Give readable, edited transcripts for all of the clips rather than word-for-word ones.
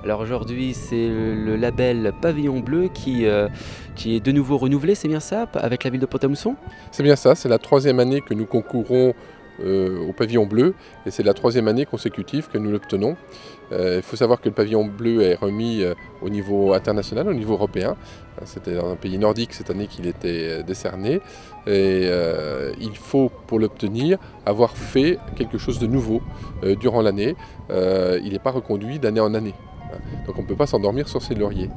Alors aujourd'hui, c'est le label Pavillon Bleu qui est de nouveau renouvelé, c'est bien ça, avec la ville de Pont-à-Mousson? C'est bien ça, c'est la troisième année que nous concourons au pavillon bleu et c'est la troisième année consécutive que nous l'obtenons. Il faut savoir que le pavillon bleu est remis au niveau international, au niveau européen. C'était dans un pays nordique cette année qu'il était décerné et il faut pour l'obtenir avoir fait quelque chose de nouveau durant l'année. Il n'est pas reconduit d'année en année. Donc on ne peut pas s'endormir sur ses lauriers.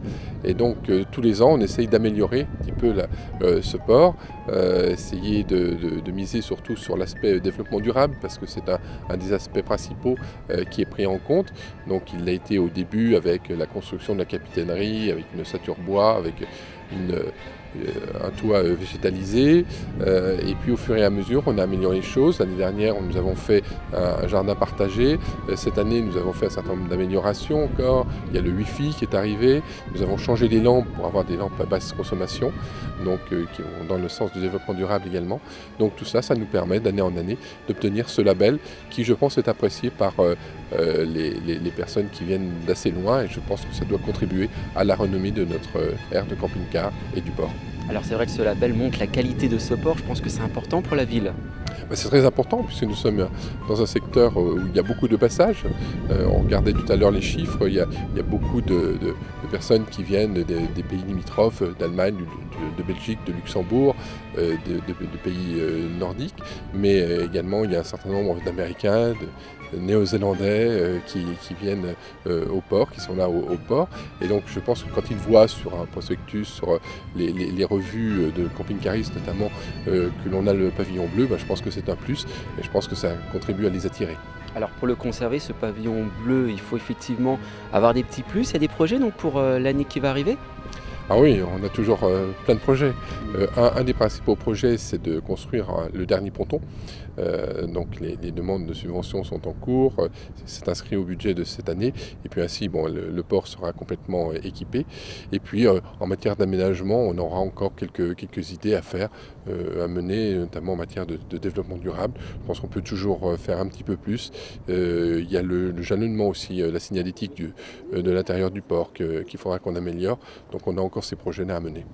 Et donc tous les ans on essaye d'améliorer un petit peu ce port, essayer de miser surtout sur l'aspect développement durable parce que c'est un des aspects principaux qui est pris en compte. Donc il l'a été au début avec la construction de la capitainerie, avec une ossature bois, avec un toit végétalisé, et puis au fur et à mesure on a amélioré les choses. L'année dernière nous avons fait un jardin partagé, cette année nous avons fait un certain nombre d'améliorations encore. Il y a le Wi-Fi qui est arrivé, nous avons changé les lampes pour avoir des lampes à basse consommation, donc qui vont dans le sens du développement durable également. Donc tout ça, ça nous permet d'année en année d'obtenir ce label qui je pense est apprécié par les personnes qui viennent d'assez loin, et je pense que ça doit contribuer à la renommée de notre aire de camping-car et du port. Alors c'est vrai que ce label montre la qualité de ce port, je pense que c'est important pour la ville. C'est très important puisque nous sommes dans un secteur où il y a beaucoup de passages. On regardait tout à l'heure les chiffres, il y a beaucoup de personnes qui viennent des pays limitrophes, d'Allemagne, de Belgique, de Luxembourg, de pays nordiques, mais également il y a un certain nombre d'Américains, de Néo-Zélandais qui viennent au port, qui sont là au port. Et donc je pense que quand ils voient sur un prospectus, sur les revues de camping-caristes notamment, que l'on a le pavillon bleu, je pense que c'est un plus et je pense que ça contribue à les attirer. Alors pour le conserver, ce pavillon bleu, il faut effectivement avoir des petits plus. Il y a des projets donc pour l'année qui va arriver? Ah oui, on a toujours plein de projets. Un des principaux projets, c'est de construire le dernier ponton. Donc les demandes de subventions sont en cours, c'est inscrit au budget de cette année. Et puis ainsi, le port sera complètement équipé. Et puis en matière d'aménagement, on aura encore quelques idées à faire, à mener, notamment en matière de développement durable. Je pense qu'on peut toujours faire un petit peu plus. Il y a le jalonnement aussi, la signalétique de l'intérieur du port qu'il faudra qu'on améliore. Donc on a encore ces projets-là à mener.